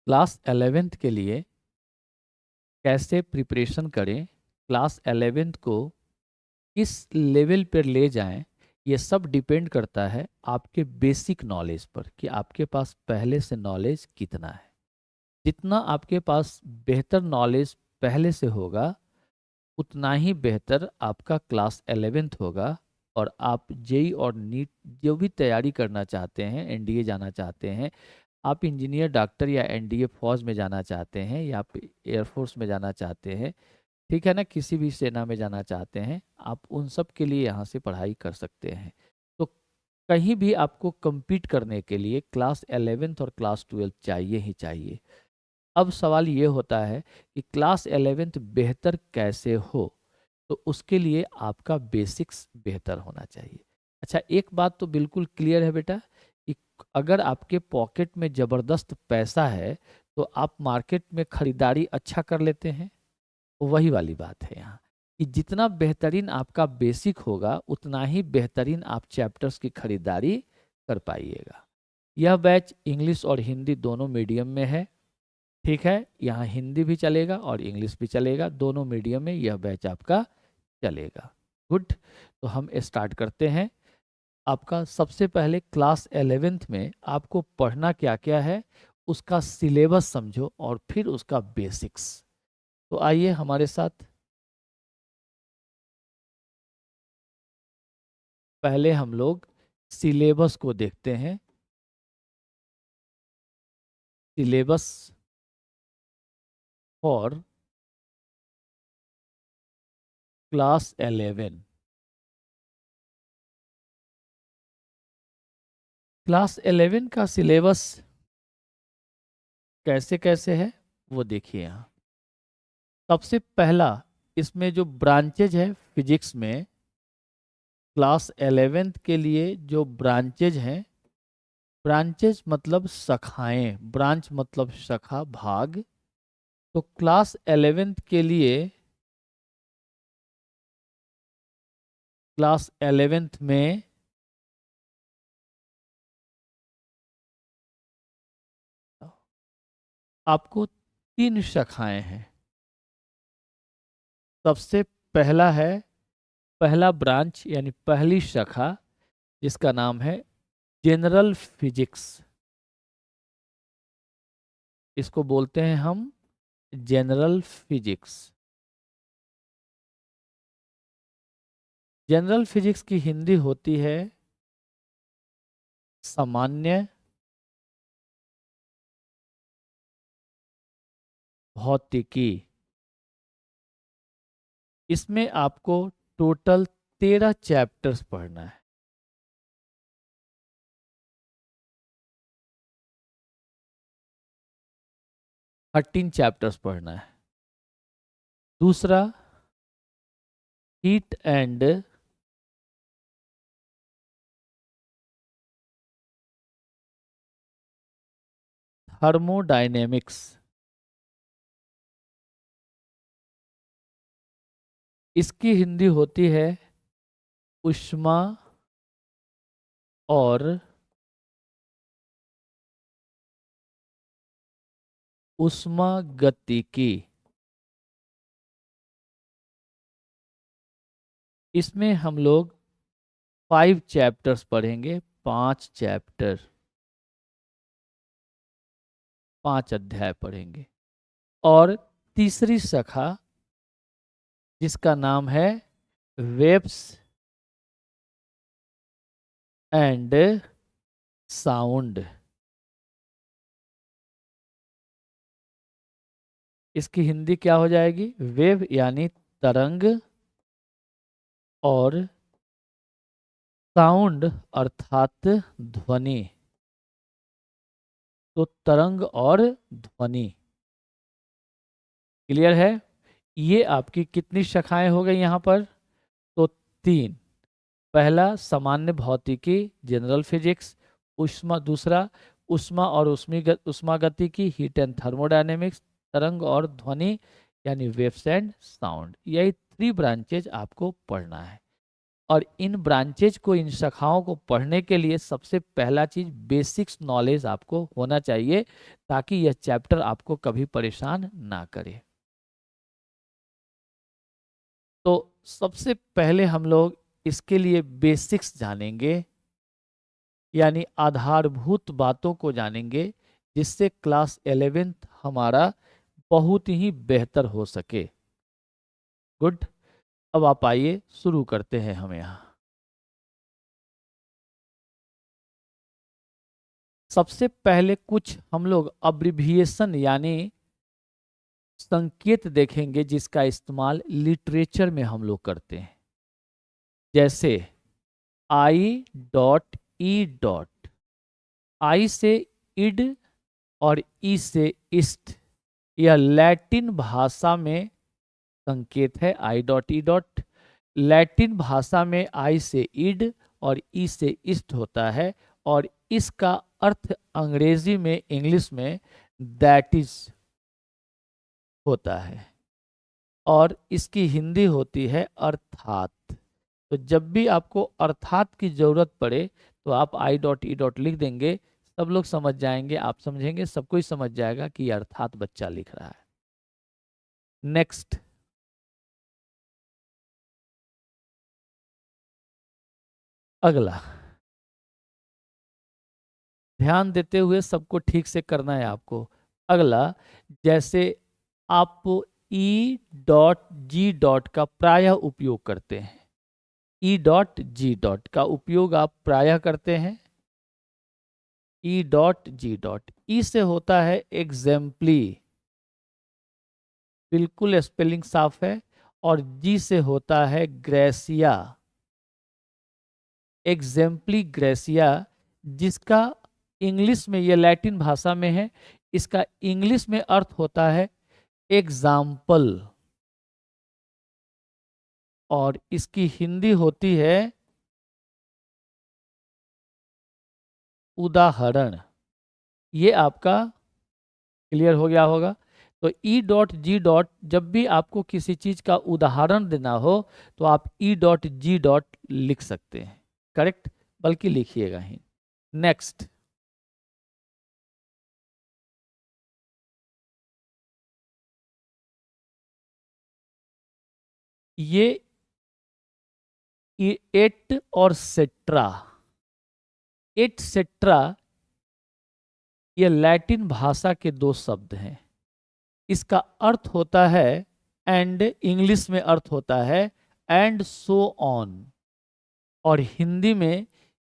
Class 11th के लिए कैसे प्रिपरेशन करें, क्लास 11th को किस लेवल पर ले जाएं, ये सब डिपेंड करता है आपके बेसिक नॉलेज पर कि आपके पास पहले से नॉलेज कितना है। जितना आपके पास बेहतर नॉलेज पहले से होगा, उतना ही बेहतर आपका क्लास 11th होगा। और आप जेई और नीट जो भी तैयारी करना चाहते हैं, एनडीए जाना चाहते हैं, आप इंजीनियर, डॉक्टर या एनडीए फौज में जाना चाहते हैं या आप एयरफोर्स में जाना चाहते हैं, ठीक है ना, किसी भी सेना में जाना चाहते हैं, आप उन सब के लिए यहाँ से पढ़ाई कर सकते हैं। तो कहीं भी आपको compete करने के लिए क्लास 11th और क्लास 12 चाहिए ही चाहिए। अब सवाल ये होता है कि क्लास 11th बेहतर कैसे हो, तो उसके लिए आपका बेसिक्स बेहतर होना चाहिए। अच्छा, एक बात तो बिल्कुल क्लियर है बेटा कि अगर आपके पॉकेट में ज़बरदस्त पैसा है तो आप मार्केट में खरीदारी अच्छा कर लेते हैं। वही वाली बात है यहाँ कि जितना बेहतरीन आपका बेसिक होगा, उतना ही बेहतरीन आप चैप्टर्स की खरीदारी कर पाइएगा। यह बैच इंग्लिश और हिंदी दोनों मीडियम में है, ठीक है। यहाँ हिंदी भी चलेगा और इंग्लिश भी चलेगा, दोनों मीडियम में यह बैच आपका चलेगा। गुड, तो हम स्टार्ट करते हैं। आपका सबसे पहले क्लास 11th में आपको पढ़ना क्या क्या है, उसका सिलेबस समझो और फिर उसका बेसिक्स। तो आइए हमारे साथ, पहले हम लोग सिलेबस को देखते हैं। Syllabus for class 11। क्लास 11 का सिलेबस कैसे कैसे है वो देखिए यहाँ। सबसे पहला, इसमें जो ब्रांचेज है फिजिक्स में, क्लास 11th के लिए जो ब्रांचेज हैं, ब्रांचेज मतलब शाखाएं, ब्रांच मतलब शाखा, भाग। तो क्लास 11th के लिए क्लास 11th में आपको 3 शाखाएं हैं। सबसे पहला है, पहला ब्रांच यानी पहली शाखा, जिसका नाम है जनरल फिजिक्स। इसको बोलते हैं हम जनरल फिजिक्स। जनरल फिजिक्स की हिंदी होती है सामान्य भौतिकी। इसमें आपको टोटल 13 चैप्टर्स पढ़ना है। 13 चैप्टर्स पढ़ना है। दूसरा, हीट एंड थर्मोडायनेमिक्स। इसकी हिंदी होती है ऊष्मा और ऊष्मागतिकी। इसमें हम लोग 5 चैप्टर्स पढ़ेंगे, 5 चैप्टर, 5 अध्याय पढ़ेंगे। और तीसरी शाखा, जिसका नाम है वेव्स एंड साउंड। इसकी हिंदी क्या हो जाएगी? वेव यानी तरंग और साउंड अर्थात ध्वनि। तो तरंग और ध्वनि, क्लियर है? ये आपकी कितनी शाखाएं हो गई यहाँ पर? तो 3। पहला सामान्य भौतिकी जनरल फिजिक्स, ऊष्मा, दूसरा ऊष्मा और ऊष्मागतिकी हीट एंड थर्मोडायनेमिक्स, तरंग और ध्वनि यानी वेव्स एंड साउंड। यही 3 ब्रांचेज आपको पढ़ना है। और इन ब्रांचेज को, इन शाखाओं को पढ़ने के लिए सबसे पहला चीज बेसिक्स नॉलेज आपको होना चाहिए, ताकि यह चैप्टर आपको कभी परेशान ना करे। तो सबसे पहले हम लोग इसके लिए बेसिक्स जानेंगे, यानी आधारभूत बातों को जानेंगे, जिससे क्लास 11th हमारा बहुत ही बेहतर हो सके। गुड। अब आप आइए शुरू करते हैं हम यहाँ। सबसे पहले कुछ हम लोग अब्रिविएशन यानी संकेत देखेंगे, जिसका इस्तेमाल लिटरेचर में हम लोग करते हैं। जैसे I.E. आई से इड और ई से इस्ट, यह लैटिन भाषा में संकेत है। I.E. लैटिन भाषा में आई से इड और ई से ईस्ट होता है, और इसका अर्थ अंग्रेजी में, इंग्लिश में दैट इज होता है, और इसकी हिंदी होती है अर्थात। तो जब भी आपको अर्थात की जरूरत पड़े तो आप I.E. लिख देंगे, सब लोग समझ जाएंगे, आप समझेंगे, सबको ही समझ जाएगा कि अर्थात बच्चा लिख रहा है। नेक्स्ट, अगला ध्यान देते हुए सबको ठीक से करना है आपको। अगला, जैसे आप E.G. का प्रायः उपयोग करते हैं, E.G. का उपयोग आप प्रायः करते हैं। E.G. ई से होता है एग्जाम्पली, बिल्कुल स्पेलिंग साफ है, और जी से होता है ग्रेसिया, एग्जाम्पली ग्रेसिया, जिसका इंग्लिश में, ये लैटिन भाषा में है, इसका इंग्लिश में अर्थ होता है एग्जाम्पल, और इसकी हिंदी होती है उदाहरण। ये आपका क्लियर हो गया होगा। तो E.G. जब भी आपको किसी चीज का उदाहरण देना हो तो आप E.G. लिख सकते हैं, करेक्ट, बल्कि लिखिएगा ही। नेक्स्ट, ये एट और सेट्रा, एटसेट्रा, ये लैटिन भाषा के दो शब्द हैं। इसका अर्थ होता है एंड, इंग्लिश में अर्थ होता है एंड सो ऑन, और हिंदी में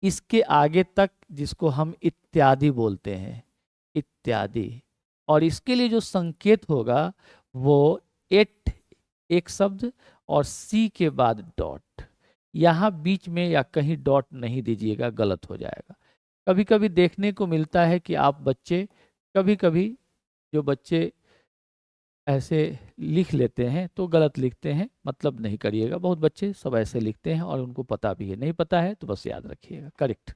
इसके आगे तक, जिसको हम इत्यादि बोलते हैं, इत्यादि। और इसके लिए जो संकेत होगा वो एट एक शब्द और सी के बाद डॉट, यहाँ बीच में या कहीं डॉट नहीं दीजिएगा, गलत हो जाएगा। कभी कभी देखने को मिलता है कि आप बच्चे, कभी कभी जो बच्चे ऐसे लिख लेते हैं तो गलत लिखते हैं, मतलब नहीं करिएगा। बहुत बच्चे सब ऐसे लिखते हैं और उनको पता भी है, नहीं पता है तो बस याद रखिएगा, करेक्ट।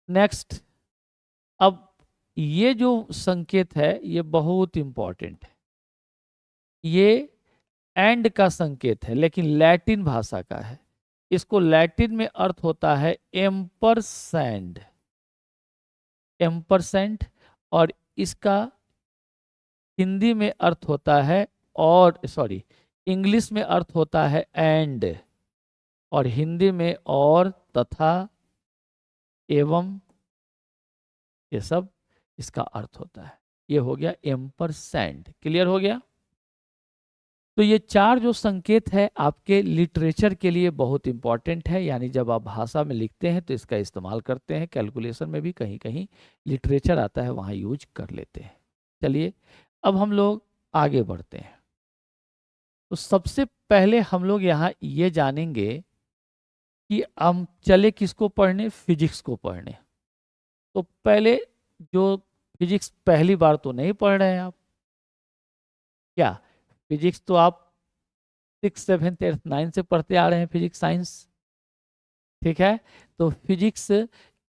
नेक्स्ट, अब ये जो संकेत है ये बहुत इंपॉर्टेंट है। ये एंड का संकेत है, लेकिन लैटिन भाषा का है। इसको लैटिन में अर्थ होता है एम्परसैंड, एम्परसैंड, और इसका हिंदी में अर्थ होता है, और सॉरी, इंग्लिश में अर्थ होता है एंड, और हिंदी में और, तथा, एवं, ये सब इसका अर्थ होता है। ये हो गया एम्परसैंड, क्लियर हो गया। तो ये चार जो संकेत है आपके लिटरेचर के लिए बहुत इंपॉर्टेंट है, यानी जब आप भाषा में लिखते हैं तो इसका इस्तेमाल करते हैं, कैलकुलेशन में भी कहीं कहीं लिटरेचर आता है वहाँ यूज कर लेते हैं। चलिए अब हम लोग आगे बढ़ते हैं। तो सबसे पहले हम लोग यहाँ ये जानेंगे कि हम चले किसको पढ़ने, फिजिक्स को पढ़ने। तो पहले जो फिजिक्स पहली बार तो नहीं पढ़ रहे हैं आप, क्या फिजिक्स तो आप 6, 7, 8, 9 से पढ़ते आ रहे हैं, फिजिक्स साइंस, ठीक है। तो फिजिक्स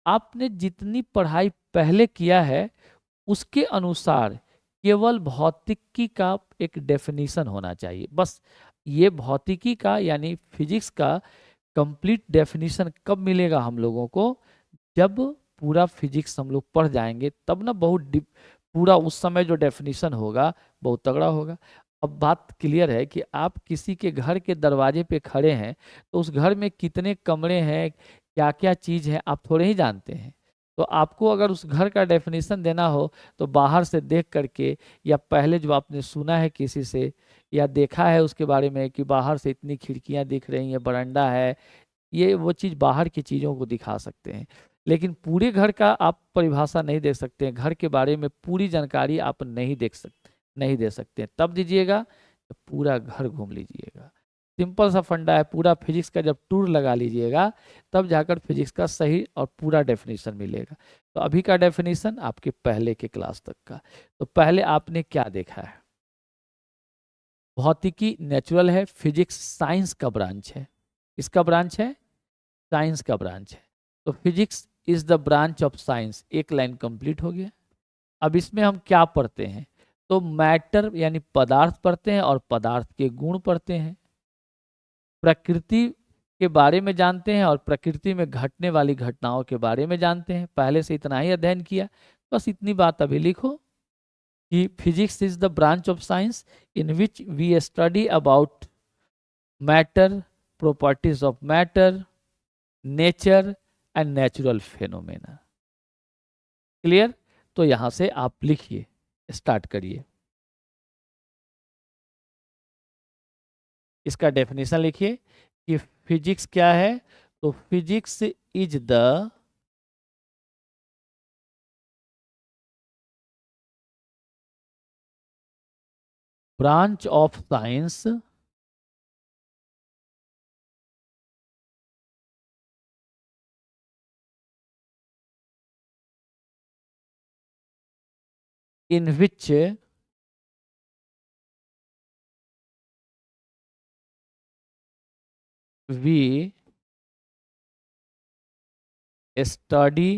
आपने जितनी पढ़ाई पहले किया है उसके अनुसार केवल भौतिकी का एक डेफिनेशन होना चाहिए, बस। ये भौतिकी का यानी फिजिक्स का कंप्लीट डेफिनेशन कब मिलेगा हम लोगों को? जब पूरा फिजिक्स हम लोग पढ़ जाएंगे तब ना, बहुत डीप पूरा उस समय जो डेफिनेशन होगा बहुत तगड़ा होगा। अब बात क्लियर है कि आप किसी के घर के दरवाजे पे खड़े हैं तो उस घर में कितने कमरे हैं, क्या क्या चीज़ है, आप थोड़े ही जानते हैं। तो आपको अगर उस घर का डेफिनेशन देना हो तो बाहर से देख करके, या पहले जो आपने सुना है किसी से या देखा है उसके बारे में कि बाहर से इतनी खिड़कियां दिख रही हैं, बरामदा है, ये वो चीज़ बाहर की चीज़ों को दिखा सकते हैं। लेकिन पूरे घर का आप परिभाषा नहीं दे सकते हैं, घर के बारे में पूरी जानकारी आप नहीं दे सकते हैं। तब दीजिएगा तो पूरा घर घूम लीजिएगा। सिंपल सा फंडा है, पूरा फिजिक्स का जब टूर लगा लीजिएगा तब जाकर फिजिक्स का सही और पूरा डेफिनेशन मिलेगा। तो अभी का डेफिनेशन आपके पहले के क्लास तक का। तो पहले आपने क्या देखा है? भौतिकी नेचुरल है, फिजिक्स साइंस का ब्रांच है। किसका ब्रांच है? साइंस का ब्रांच है। तो physics is the branch of science, एक लाइन कंप्लीट हो गया। अब इसमें हम क्या पढ़ते हैं? तो मैटर यानी पदार्थ पढ़ते हैं और पदार्थ के गुण पढ़ते हैं। प्रकृति के बारे में जानते हैं और प्रकृति में घटने वाली घटनाओं के बारे में जानते हैं। पहले से इतना ही अध्ययन किया, बस इतनी बात अभी लिखो कि physics is the branch of science in which we study about matter, properties of matter, nature and natural phenomena. Clear? तो यहां से आप लिखिए, स्टार्ट करिए। इसका डेफिनेशन लिखिए कि फिजिक्स क्या है। तो physics is the branch of science in which we study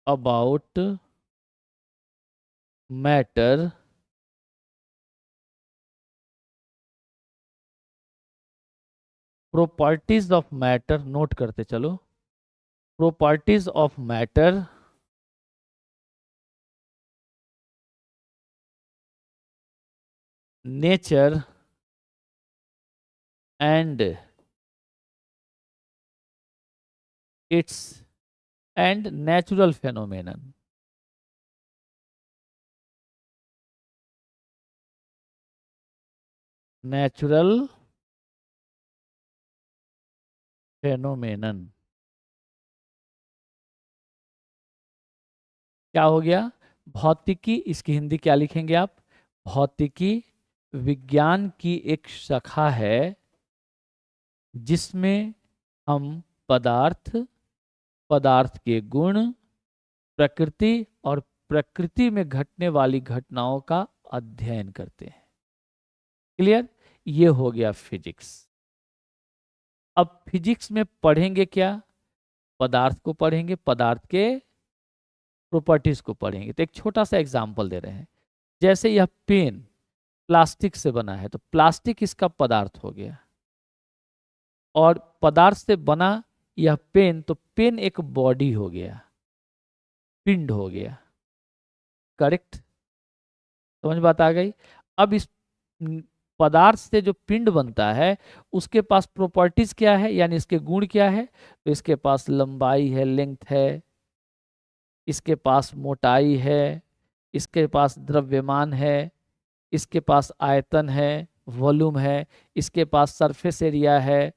about matter, properties of matter, note करते चलो, properties of matter, nature and its and natural phenomenon. Natural phenomenon क्या हो गया? भौतिकी, इसकी हिंदी क्या लिखेंगे आप? भौतिकी विज्ञान की एक शाखा है जिसमें हम पदार्थ, पदार्थ के गुण, प्रकृति और प्रकृति में घटने वाली घटनाओं का अध्ययन करते हैं। क्लियर? ये हो गया फिजिक्स। अब फिजिक्स में पढ़ेंगे क्या? पदार्थ को पढ़ेंगे, पदार्थ के प्रॉपर्टीज को पढ़ेंगे। तो एक छोटा सा एग्जांपल दे रहे हैं। जैसे यह पेन प्लास्टिक से बना है, तो प्लास्टिक इसका पदार्थ हो गया, और पदार्थ से बना यह पेन, तो पेन एक बॉडी हो गया, पिंड हो गया। करेक्ट? समझ बात आ गई? अब इस पदार्थ से जो पिंड बनता है उसके पास प्रॉपर्टीज क्या है, यानी इसके गुण क्या है? तो इसके पास लंबाई है, लेंथ है, इसके पास मोटाई है, इसके पास द्रव्यमान है, इसके पास आयतन है, वॉल्यूम है, इसके पास सरफेस एरिया है,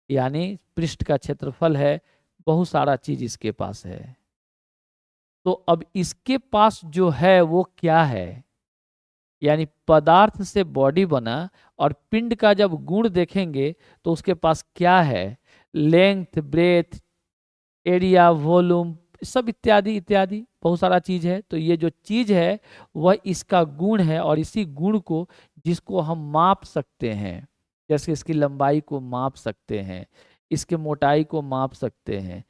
यानी पृष्ठ का क्षेत्रफल है, बहुत सारा चीज इसके पास है। तो अब इसके पास जो है वो क्या है? यानी पदार्थ से बॉडी बना, और पिंड का जब गुण देखेंगे तो उसके पास क्या है? लेंथ, ब्रेथ, एरिया, वॉल्यूम, सब इत्यादि इत्यादि बहुत सारा चीज है। तो ये जो चीज है वह इसका गुण है, और इसी गुण को जिसको हम माप सकते हैं, जैसे इसकी लंबाई को माप सकते हैं, इसके मोटाई को माप सकते हैं,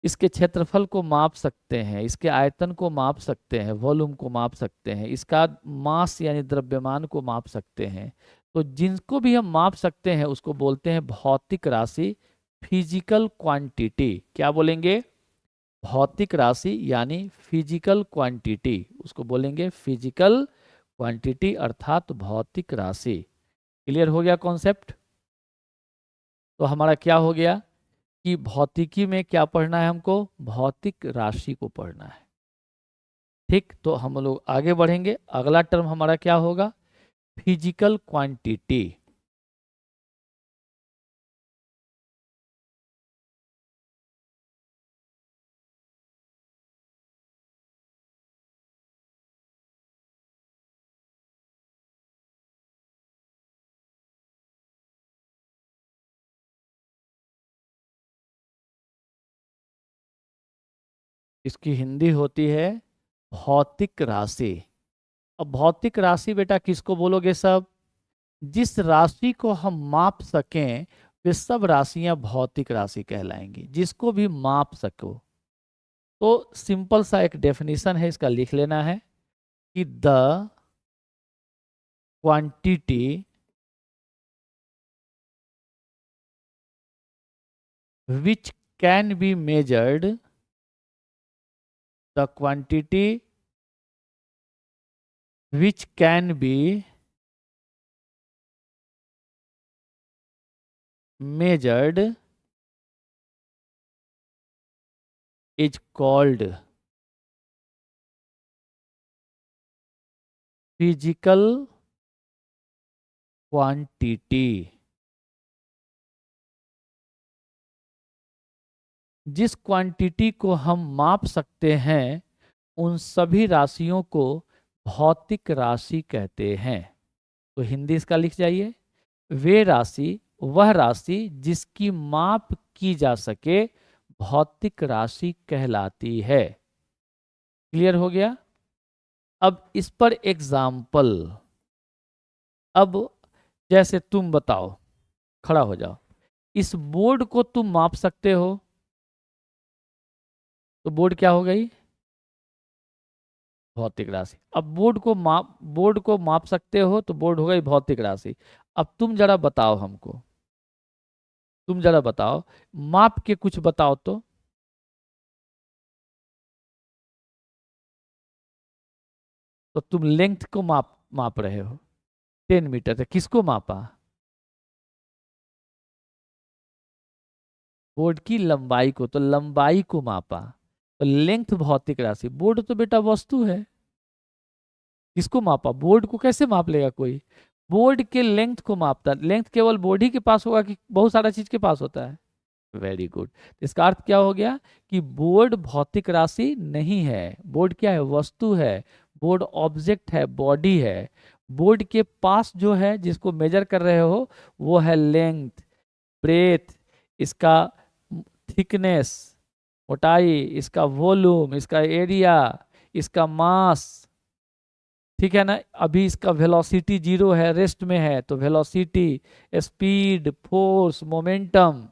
इसके क्षेत्रफल को माप सकते हैं, इसके आयतन को माप सकते हैं, वॉल्यूम को माप सकते हैं, इसका मास यानी द्रव्यमान को माप सकते हैं। तो जिनको भी हम माप सकते हैं उसको बोलते हैं भौतिक राशि, फिजिकल क्वांटिटी। क्या बोलेंगे? भौतिक राशि यानी फिजिकल क्वांटिटी, उसको बोलेंगे फिजिकल क्वांटिटी अर्थात भौतिक राशि। क्लियर हो गया कॉन्सेप्ट? तो हमारा क्या हो गया कि भौतिकी में क्या पढ़ना है हमको? भौतिक राशि को पढ़ना है। ठीक, तो हम लोग आगे बढ़ेंगे। अगला टर्म हमारा क्या होगा? Physical quantity. इसकी हिंदी होती है भौतिक राशि। अब भौतिक राशि बेटा किसको बोलोगे सब? जिस राशि को हम माप सकें वे सब राशियां भौतिक राशि कहलाएंगी, जिसको भी माप सको। तो सिंपल सा एक डेफिनेशन है, इसका लिख लेना है कि the quantity which can be measured, the quantity which can be measured is called physical quantity। जिस क्वांटिटी को हम माप सकते हैं उन सभी राशियों को भौतिक राशि कहते हैं। तो हिंदी इसका लिख जाइए, वे राशि, वह राशि जिसकी माप की जा सके भौतिक राशि कहलाती है। क्लियर हो गया? अब इस पर एग्जाम्पल। अब जैसे तुम बताओ, खड़ा हो जाओ, इस बोर्ड को तुम माप सकते हो? तो बोर्ड क्या हो गई? भौतिक राशि। अब बोर्ड को माप सकते हो तो बोर्ड हो गई भौतिक राशि। अब तुम जरा बताओ हमको, तुम जरा बताओ, माप के कुछ बताओ तो। तो तुम लेंथ को माप माप रहे हो 10 मीटर, तो किसको मापा? बोर्ड की लंबाई को, तो लंबाई को मापा। तो लेंथ भौतिक राशि, बोर्ड तो बेटा वस्तु है, किसको मापा? बोर्ड को कैसे माप लेगा कोई? बोर्ड के लेंथ को मापता। लेंथ केवल बोर्ड ही के पास होगा कि बहुत सारा चीज के पास होता है? Very good. इसका अर्थ क्या हो गया कि बोर्ड भौतिक राशि नहीं है। बोर्ड क्या है? वस्तु है। बोर्ड ऑब्जेक्ट है, बॉडी है। बोर्ड के पास जो है जिसको मेजर कर रहे हो वो है लेंथ, ब्रेथ, इसका थिकनेस, मोटाई, इसका वॉल्यूम, इसका एरिया, इसका मास। ठीक है ना? अभी इसका वेलोसिटी 0 है, रेस्ट में है, तो वेलोसिटी, स्पीड, फोर्स, मोमेंटम।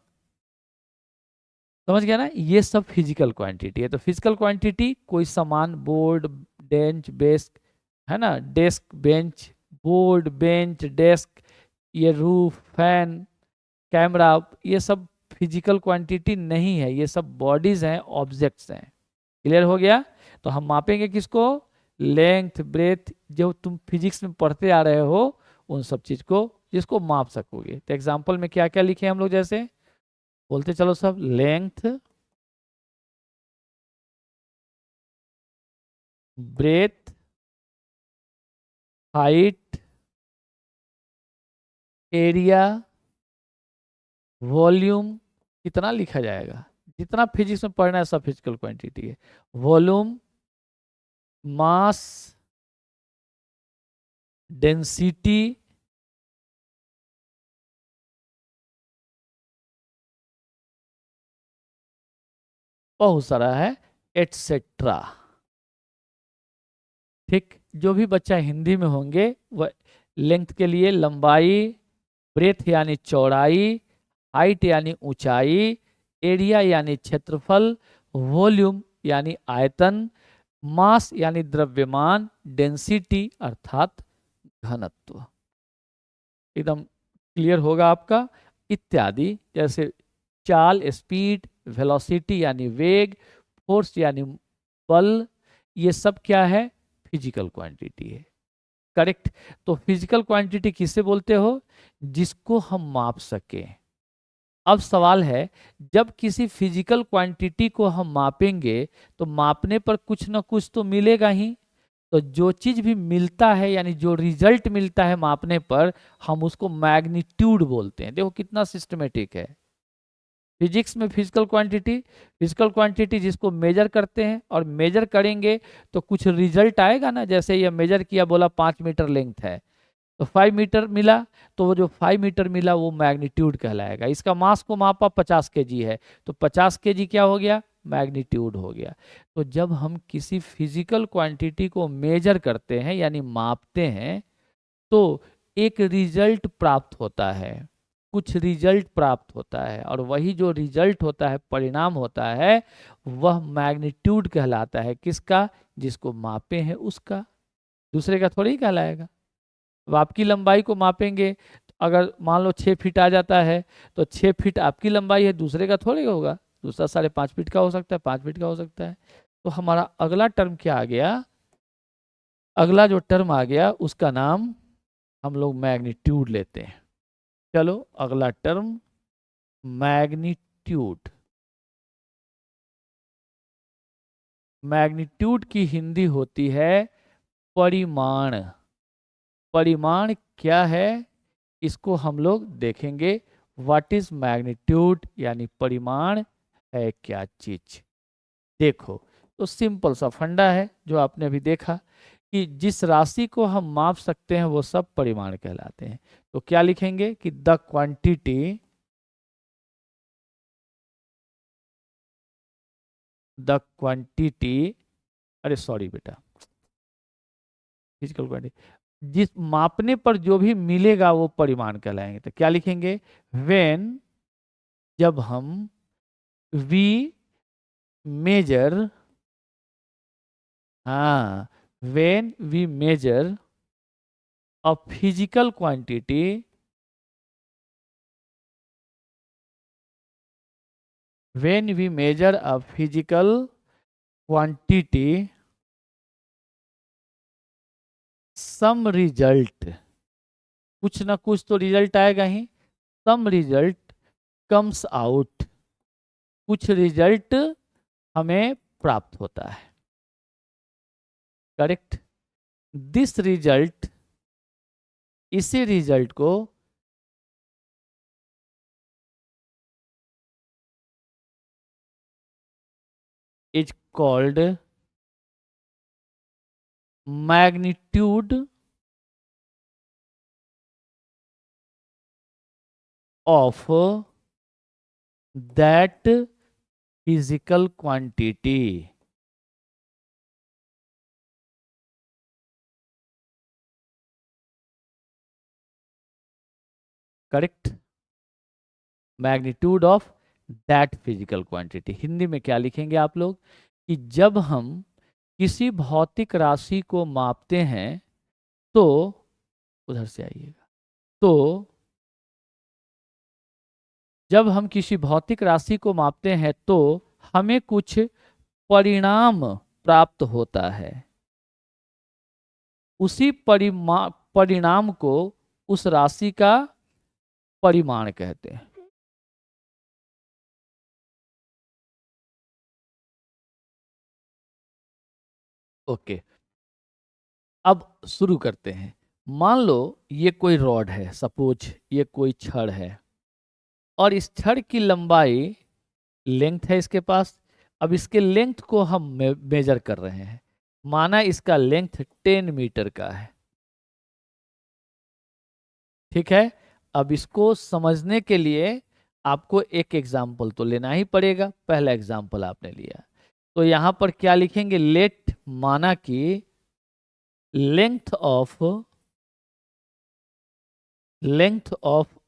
समझ गया ना? ये सब फिजिकल क्वांटिटी है। तो फिजिकल क्वांटिटी कोई सामान, बोर्ड, बेंच, डेस्क, है ना, desk, bench, board, bench, desk, ये रूफ, फैन, कैमरा, ये सब फिजिकल क्वांटिटी नहीं है, ये सब बॉडीज हैं, ऑब्जेक्ट्स हैं। क्लियर हो गया? तो हम मापेंगे किसको? लेंथ, ब्रेथ, जो तुम फिजिक्स में पढ़ते आ रहे हो उन सब चीज को, जिसको माप सकोगे। तो एग्जाम्पल में क्या क्या लिखे हम लोग? जैसे बोलते चलो सब, length, breadth, height, area, volume. कितना लिखा जाएगा? जितना फिजिक्स में पढ़ना है सब फिजिकल क्वांटिटी है। वॉल्यूम, मास, डेंसिटी, बहुत सारा है, एटसेट्रा। ठीक, जो भी बच्चा हिंदी में होंगे वह लेंथ के लिए लंबाई, ब्रेथ यानी चौड़ाई, हाइट यानी ऊंचाई, एरिया यानी क्षेत्रफल, वॉल्यूम यानी आयतन, मास यानी द्रव्यमान, डेंसिटी अर्थात घनत्व। एकदम क्लियर होगा आपका, इत्यादि। जैसे चाल, स्पीड, वेलोसिटी यानी वेग, फोर्स यानी बल, ये सब क्या है? फिजिकल क्वांटिटी है। करेक्ट। तो फिजिकल क्वांटिटी किसे बोलते हो? जिसको हम माप सकें। अब सवाल है, जब किसी फिजिकल क्वांटिटी को हम मापेंगे तो मापने पर कुछ ना कुछ तो मिलेगा ही। तो जो चीज भी मिलता है, यानी जो रिजल्ट मिलता है मापने पर, हम उसको मैग्नीट्यूड बोलते हैं। देखो कितना सिस्टमेटिक है। फिजिक्स में फिजिकल क्वांटिटी जिसको मेजर करते हैं, और मेजर करेंगे तो कुछ रिजल्ट आएगा ना। जैसे ये मेजर किया, बोला 5 मीटर लेंथ है, तो 5 मीटर मिला, तो वो जो 5 मीटर मिला वो मैग्नीट्यूड कहलाएगा। इसका मास को मापा 50 kg है, तो 50 kg क्या हो गया? मैग्नीट्यूड हो गया। तो जब हम किसी फिजिकल क्वांटिटी को मेजर करते हैं यानी मापते हैं, तो एक रिजल्ट प्राप्त होता है, कुछ रिजल्ट प्राप्त होता है, और वही जो रिजल्ट होता है, परिणाम होता है, वह मैग्नीट्यूड कहलाता है। किसका? जिसको मापे हैं उसका, दूसरे का थोड़ी ही कहलाएगा। अब आपकी लंबाई को मापेंगे, तो अगर मान लो 6 फीट आ जाता है, तो 6 फीट आपकी लंबाई है, दूसरे का थोड़ी होगा। दूसरा 5.5 फीट का हो सकता है, 5 फीट का हो सकता है। तो हमारा अगला टर्म क्या आ गया? अगला जो टर्म आ गया उसका नाम हम लोग मैग्नीट्यूड लेते हैं। चलो अगला टर्म मैग्नीट्यूड। मैग्नीट्यूड की हिंदी होती है परिमाण। परिमाण क्या है, इसको हम लोग देखेंगे। व्हाट इज मैग्नीट्यूड, यानी परिमाण है क्या चीज। देखो, तो सिंपल सा फंडा है जो आपने अभी देखा, कि जिस राशि को हम माप सकते हैं वो सब परिमाण कहलाते हैं। तो क्या लिखेंगे कि द क्वांटिटी, द क्वांटिटी, अरे सॉरी बेटा, फिजिकल क्वांटिटी, जिस मापने पर जो भी मिलेगा वो परिमाण कहलाएंगे। तो क्या लिखेंगे? व्हेन, जब हम, वी मेजर, हाँ, when we measure a physical quantity, when we measure a physical quantity, some result, कुछ ना कुछ तो रिजल्ट आएगा ही। सम रिजल्ट कम्स आउट, कुछ रिजल्ट हमें प्राप्त होता है। करेक्ट। दिस रिजल्ट, इसी रिजल्ट को is called magnitude of that physical quantity. Correct. Magnitude of that physical quantity, Hindi में क्या लिखेंगे आप लोग, कि जब हम किसी भौतिक राशि को मापते हैं, तो उधर से आइएगा, तो जब हम किसी भौतिक राशि को मापते हैं तो हमें कुछ परिणाम प्राप्त होता है। उसी परिणाम को उस राशि का परिमाण कहते हैं। ओके, अब शुरू करते हैं। मान लो ये कोई रॉड है, सपोज ये कोई छड़ है, और इस छड़ की लंबाई, लेंथ है इसके पास। अब इसके लेंथ को हम मेजर कर रहे हैं। माना इसका लेंथ 10 मीटर का है। ठीक है। अब इसको समझने के लिए आपको एक एग्जाम्पल तो लेना ही पड़ेगा। पहला एग्जाम्पल आपने लिया, तो यहां पर क्या लिखेंगे? लेट, माना कि लेंथ ऑफ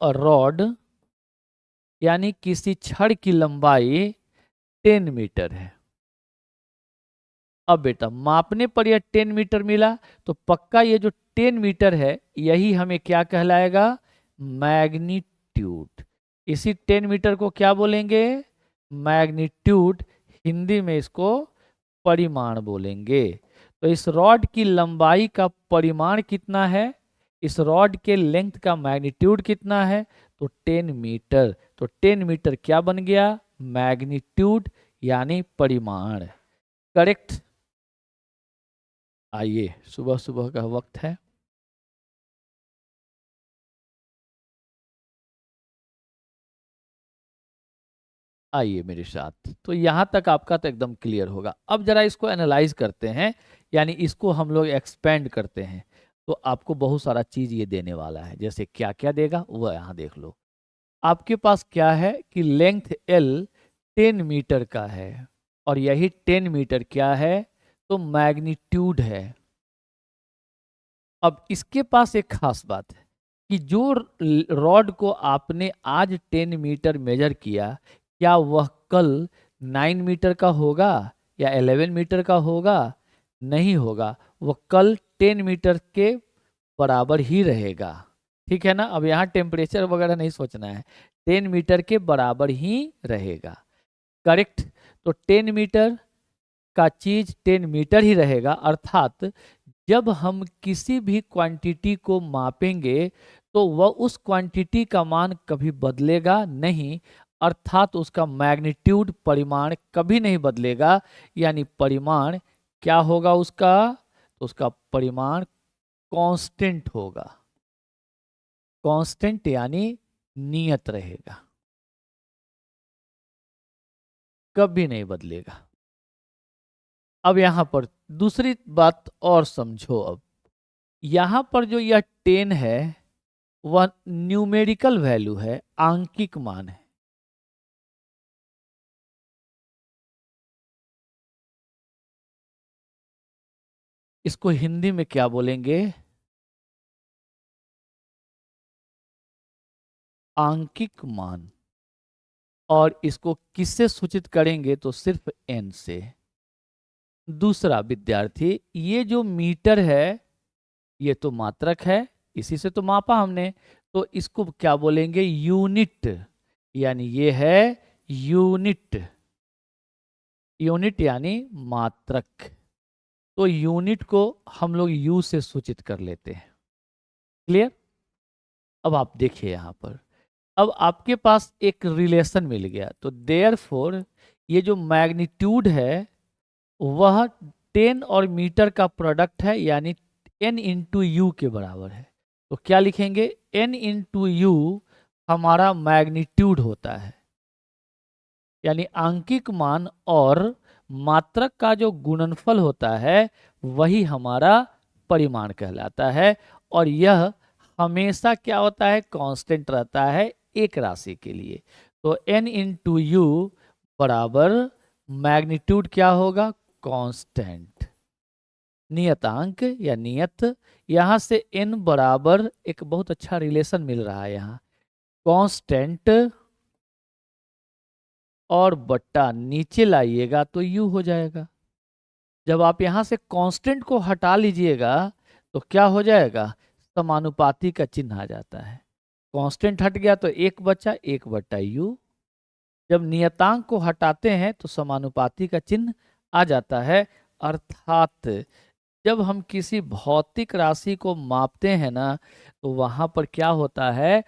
अ रॉड, यानी किसी छड़ की लंबाई 10 मीटर है। अब बेटा मापने पर यह 10 मीटर मिला, तो पक्का ये जो 10 मीटर है यही हमें क्या कहलाएगा? मैग्नीट्यूड। इसी 10 मीटर को क्या बोलेंगे? मैग्नीट्यूड। हिंदी में इसको परिमाण बोलेंगे। तो इस रॉड की लंबाई का परिमाण कितना है, इस रॉड के लेंथ का मैग्नीट्यूड कितना है? तो 10 मीटर। तो 10 मीटर क्या बन गया? मैग्नीट्यूड यानी परिमाण। करेक्ट। आइए, सुबह सुबह का वक्त है। आइए मेरे साथ। तो यहां तक आपका तो एकदम क्लियर होगा। अब जरा इसको एनालाइज करते हैं, यानी इसको हम लोग एक्सपेंड करते हैं। तो आपको बहुत सारा चीज ये देने वाला है। जैसे क्या क्या देगा वो यहाँ देख लो। आपके पास क्या है कि लेंथ L 10 मीटर का है, और यही 10 मीटर क्या है? तो मैग्नीट्यूड है। अब इसके पास एक खास बात है कि जो रॉड को आपने आज 10 मीटर मेजर किया, क्या वह कल 9 मीटर का होगा या 11 मीटर का होगा? नहीं होगा। वह कल 10 मीटर के बराबर ही रहेगा। ठीक है ना? अब यहाँ टेम्परेचर वगैरह नहीं सोचना है, 10 मीटर के बराबर ही रहेगा। करेक्ट। तो 10 मीटर का चीज 10 मीटर ही रहेगा। अर्थात जब हम किसी भी क्वांटिटी को मापेंगे तो वह उस क्वांटिटी का मान कभी बदलेगा नहीं। अर्थात उसका मैग्नीट्यूड, परिमाण कभी नहीं बदलेगा। यानी परिमाण क्या होगा उसका? तो उसका परिमाण कांस्टेंट होगा। कांस्टेंट यानी नियत रहेगा, कभी नहीं बदलेगा। अब यहां पर दूसरी बात और समझो। अब यहां पर जो यह 10 है वह न्यूमेरिकल वैल्यू है, आंकिक मान है। इसको हिंदी में क्या बोलेंगे? आंकिक मान। और इसको किससे सूचित करेंगे? तो सिर्फ n से। दूसरा विद्यार्थी, ये जो मीटर है ये तो मात्रक है, इसी से तो मापा हमने। तो इसको क्या बोलेंगे? यूनिट। यानी ये है यूनिट। यूनिट यानी मात्रक। तो यूनिट को हम लोग यू से सूचित कर लेते हैं। क्लियर? अब आप देखिए यहां पर, अब आपके पास एक रिलेशन मिल गया। तो देयरफॉर ये जो मैग्नीट्यूड है वह 10 और मीटर का प्रोडक्ट है, यानी n इंटू यू के बराबर है। तो क्या लिखेंगे? n इंटू यू हमारा मैग्नीट्यूड होता है, यानी आंकिक मान और मात्रक का जो गुणनफल होता है वही हमारा परिमाण कहलाता है। और यह हमेशा क्या होता है? कांस्टेंट रहता है एक राशि के लिए। तो n इंटू यू बराबर मैग्नीट्यूड क्या होगा? कांस्टेंट, नियतांक या नियत। यहां से n बराबर एक बहुत अच्छा रिलेशन मिल रहा है यहाँ, कांस्टेंट और बट्टा नीचे लाइएगा तो यू हो जाएगा। जब आप यहां से कांस्टेंट को हटा लीजिएगा तो क्या हो जाएगा? समानुपाती का चिन्ह आ जाता है। कांस्टेंट हट गया तो एक बचा, एक बट्टा यू। जब नियतांक को हटाते हैं तो समानुपाती का चिन्ह आ जाता है। अर्थात जब हम किसी भौतिक राशि को मापते हैं ना, तो वहां पर क्या होता है?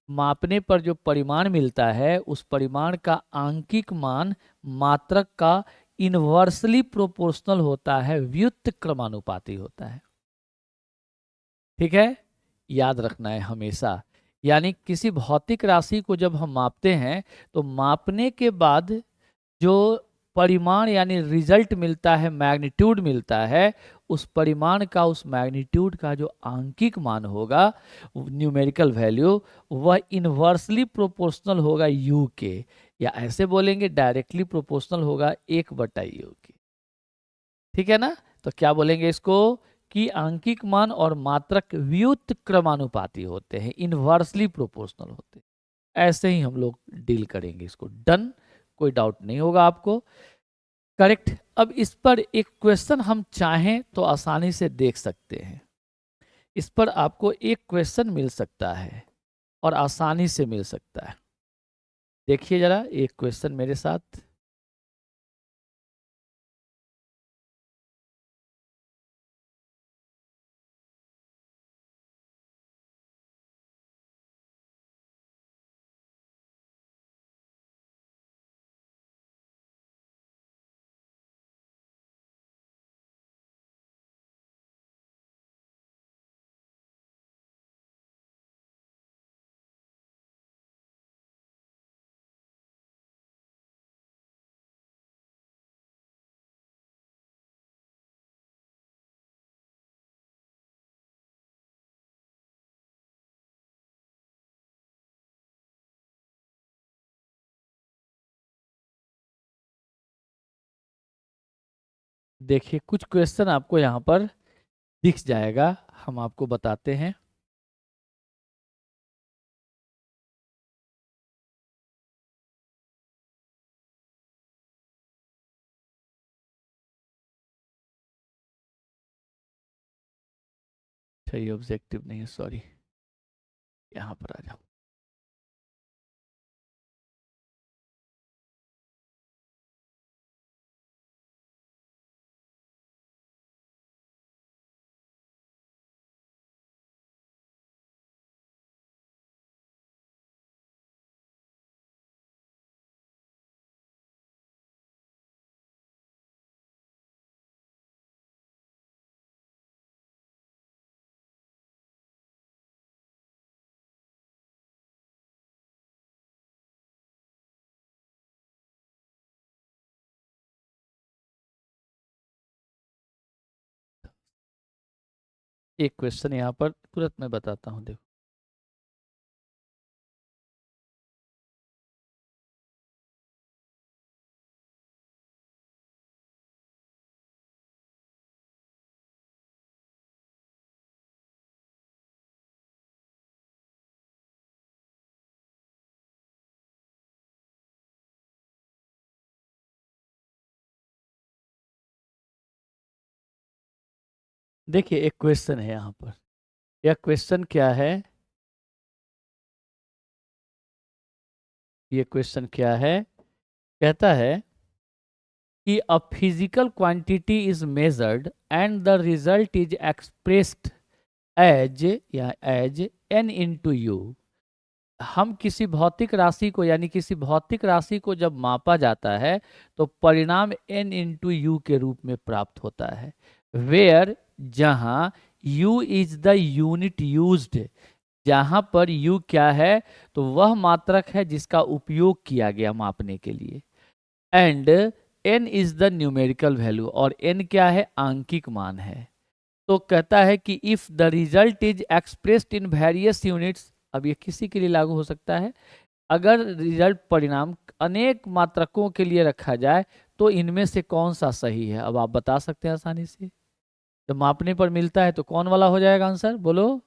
मापने पर जो परिमाण मिलता है उस परिमाण का आंकिक मान मात्रक का इनवर्सली प्रोपोर्शनल होता है, व्युत्क्रमानुपाती क्रमानुपाती होता है। ठीक है? याद रखना है हमेशा। यानी किसी भौतिक राशि को जब हम मापते हैं तो मापने के बाद जो परिमाण यानी रिजल्ट मिलता है, मैग्नीट्यूड मिलता है, उस परिमाण का, उस मैग्नीट्यूड का जो आंकिक मान होगा, न्यूमेरिकल वैल्यू, वह इनवर्सली प्रोपोर्शनल होगा यू के, या ऐसे बोलेंगे डायरेक्टली प्रोपोर्शनल होगा 1/u के। ठीक है ना? तो क्या बोलेंगे इसको? कि आंकिक मान और मात्रक व्युत्क्रमानुपाती क्रमानुपाती होते हैं, इनवर्सली प्रोपोर्शनल होते हैं। ऐसे ही हम लोग डील करेंगे इसको। डन? कोई डाउट नहीं होगा आपको। करेक्ट। अब इस पर एक क्वेश्चन हम चाहें तो आसानी से देख सकते हैं। इस पर आपको एक क्वेश्चन मिल सकता है और आसानी से मिल सकता है। देखिए जरा एक क्वेश्चन मेरे साथ। देखिए कुछ क्वेश्चन आपको यहाँ पर दिख जाएगा, हम आपको बताते हैं। अच्छा ये ऑब्जेक्टिव नहीं है, सॉरी, यहाँ पर आ जाओ। एक क्वेश्चन यहाँ पर तुरंत मैं बताता हूँ, देखो। देखिए एक क्वेश्चन है यहाँ पर, यह क्वेश्चन क्या है, ये क्वेश्चन क्या है, कहता है कि a physical quantity is measured and the result is expressed as या एज n इंटू यू। हम किसी भौतिक राशि को यानी किसी भौतिक राशि को जब मापा जाता है तो परिणाम n इंटू यू के रूप में प्राप्त होता है। वेयर, जहां u is the unit used, जहां पर u क्या है, तो वह मात्रक है जिसका उपयोग किया गया मापने के लिए। And n is the numerical value, और n क्या है, आंकिक मान है। तो कहता है कि if the result is expressed in various units, अब ये किसी के लिए लागू हो सकता है, अगर रिजल्ट परिणाम अनेक मात्रकों के लिए रखा जाए तो इनमें से कौन सा सही है। अब आप बता सकते हैं आसानी से, जब मापने पर मिलता है तो कौन वाला हो जाएगा आंसर, बोलो।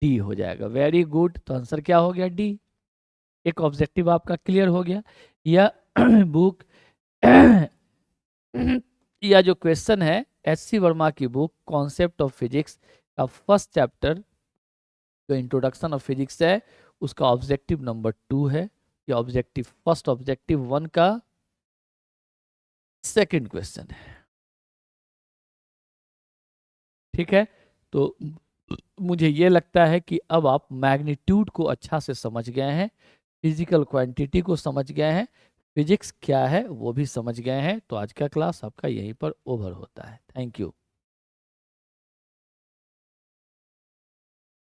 डी हो जाएगा। वेरी गुड, तो आंसर क्या हो गया, डी। एक ऑब्जेक्टिव आपका क्लियर हो गया। यह बुक यह जो क्वेश्चन है एच.सी. वर्मा की बुक कॉन्सेप्ट ऑफ फिजिक्स का फर्स्ट चैप्टर जो इंट्रोडक्शन ऑफ फिजिक्स है उसका ऑब्जेक्टिव नंबर 2 है। ये ऑब्जेक्टिव फर्स्ट, ऑब्जेक्टिव 1 का सेकंड क्वेश्चन है। ठीक है, तो मुझे ये लगता है कि अब आप मैग्नीट्यूड को अच्छा से समझ गए हैं, फिजिकल क्वांटिटी को समझ गए हैं, फिजिक्स क्या है वो भी समझ गए हैं। तो आज का क्लास आपका यहीं पर ओवर होता है। Thank you.